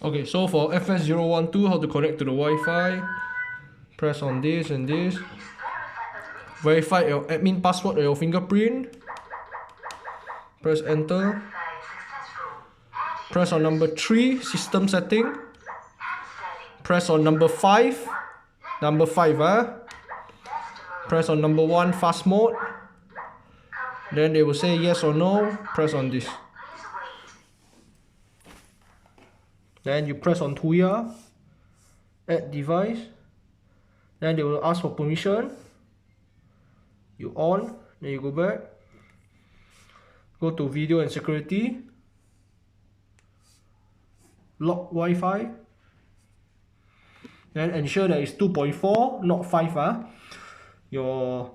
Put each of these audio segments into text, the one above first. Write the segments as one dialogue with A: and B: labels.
A: Okay, so for FS012, how to connect to the Wi-Fi, press on this and this. Verify your admin password or your fingerprint. Press enter. Press on number 3, system setting. Press on number 5. Number 5, Press on number 1, fast mode. Then they will say yes or no. Press on this. Then you press on Tuya, add device. Then they will ask for permission. You on, then you go back. Go to video and security. Lock Wi-Fi. Then ensure that it's 2.4, not 5. Your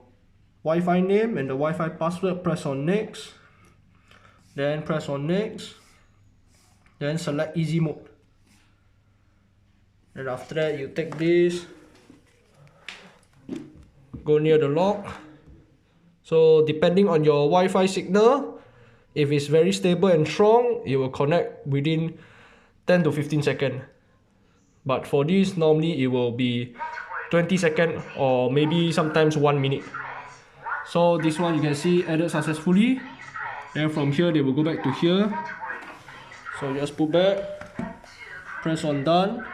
A: Wi-Fi name and the Wi-Fi password, press on next. Then press on next. Then select easy mode. And after that, you take this, go near the lock. So depending on your Wi-Fi signal, if it's very stable and strong, it will connect within 10 to 15 seconds. But for this, normally it will be 20 seconds or maybe sometimes 1 minute. So this one you can see added successfully. Then from here they will go back to here. So just put back, press on done.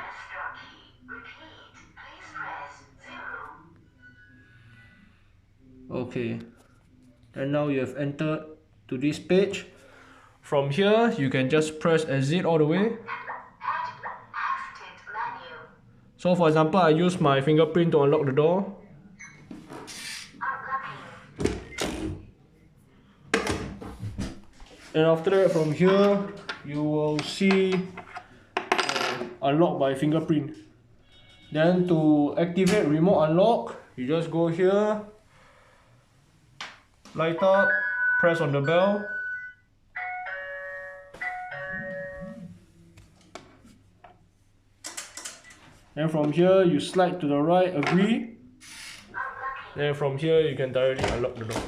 A: Okay, and now you have entered to this page. From here you can just press exit all the way. So for example, I use my fingerprint to unlock the door. And after that, from here you will see unlock by fingerprint. Then to activate remote unlock, you just go here, light up, press on the bell. Then from here you slide to the right, agree. Then from here you can directly unlock the door.